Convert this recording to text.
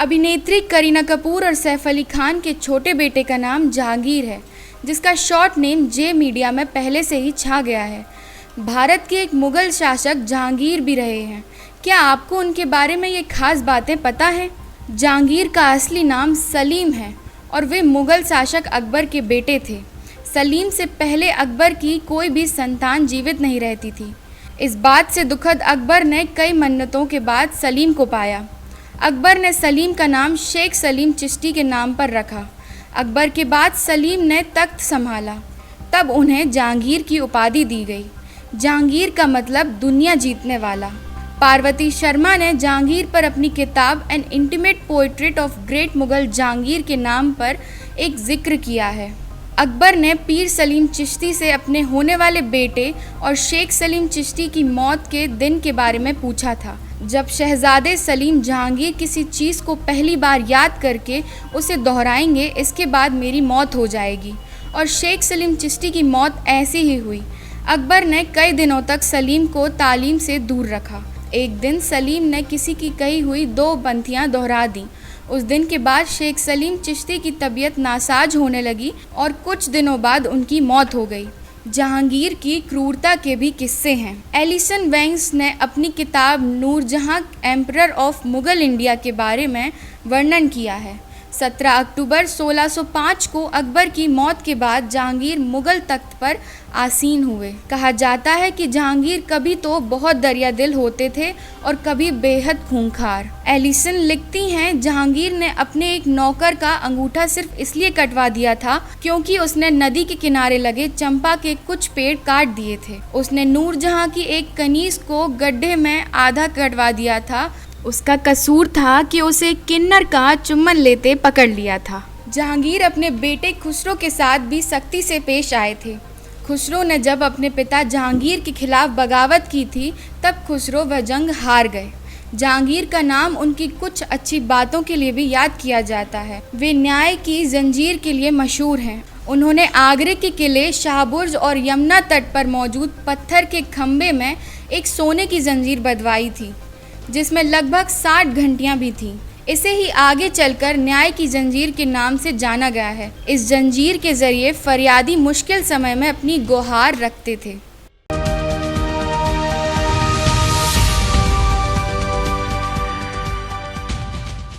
अभिनेत्री करीना कपूर और सैफ अली खान के छोटे बेटे का नाम जहांगीर है, जिसका शॉर्ट नेम जे मीडिया में पहले से ही छा गया है। भारत के एक मुग़ल शासक जहांगीर भी रहे हैं। क्या आपको उनके बारे में ये खास बातें पता हैं? जहांगीर का असली नाम सलीम है और वे मुग़ल शासक अकबर के बेटे थे। सलीम से पहले अकबर की कोई भी संतान जीवित नहीं रहती थी। इस बात से दुखद अकबर ने कई मन्नतों के बाद सलीम को पाया। अकबर ने सलीम का नाम शेख सलीम चिश्ती के नाम पर रखा। अकबर के बाद सलीम ने तख्त संभाला, तब उन्हें जहांगीर की उपाधि दी गई। जहांगीर का मतलब दुनिया जीतने वाला। पार्वती शर्मा ने जहांगीर पर अपनी किताब N intimate portrait of great Mughal Jahangir के नाम पर एक जिक्र किया है। अकबर ने पीर सलीम चिश्ती से अपने होने वाले बेटे और शेख सलीम चिश्ती की मौत के दिन के बारे में पूछा था, जब शहजादे सलीम जहांगीर किसी चीज़ को पहली बार याद करके उसे दोहराएंगे, इसके बाद मेरी मौत हो जाएगी। और शेख सलीम चिश्ती की मौत ऐसी ही हुई। अकबर ने कई दिनों तक सलीम को तालीम से दूर रखा। एक दिन सलीम ने किसी की कही हुई 2 पंक्तियाँ दोहरा दी। उस दिन के बाद शेख सलीम चिश्ती की तबीयत नासाज होने लगी और कुछ दिनों बाद उनकी मौत हो गई। जहांगीर की क्रूरता के भी किस्से हैं। एलिसन वेंग्स ने अपनी किताब Nurjahan emperor of Mughal India के बारे में वर्णन किया है। 17 अक्टूबर 1605 को अकबर की मौत के बाद जहांगीर मुग़ल तख्त पर आसीन हुए। कहा जाता है कि जहांगीर कभी तो बहुत दरिया दिल होते थे और कभी बेहद खूंखार। एलिसन लिखती हैं, जहांगीर ने अपने एक नौकर का अंगूठा सिर्फ इसलिए कटवा दिया था क्योंकि उसने नदी के किनारे लगे चंपा के कुछ पेड़ काट दिए थे। उसने नूरजहां की एक कनीज को गड्ढे में आधा कटवा दिया था। उसका कसूर था कि उसे किन्नर का चुम्बन लेते पकड़ लिया था। जहांगीर अपने बेटे खुसरो के साथ भी सख्ती से पेश आए थे। खुसरो ने जब अपने पिता जहांगीर के खिलाफ बगावत की थी, तब खुसरो वह जंग हार गए। जहांगीर का नाम उनकी कुछ अच्छी बातों के लिए भी याद किया जाता है। वे न्याय की जंजीर के लिए मशहूर हैं। उन्होंने आगरे के किले शाहबुर्ज और यमुना तट पर मौजूद पत्थर के खम्भे में एक सोने की जंजीर बंधवाई थी, जिसमें लगभग 60 घंटियां भी थीं। इसे ही आगे चलकर न्याय की जंजीर के नाम से जाना गया है। इस जंजीर के जरिए फरियादी मुश्किल समय में अपनी गुहार रखते थे।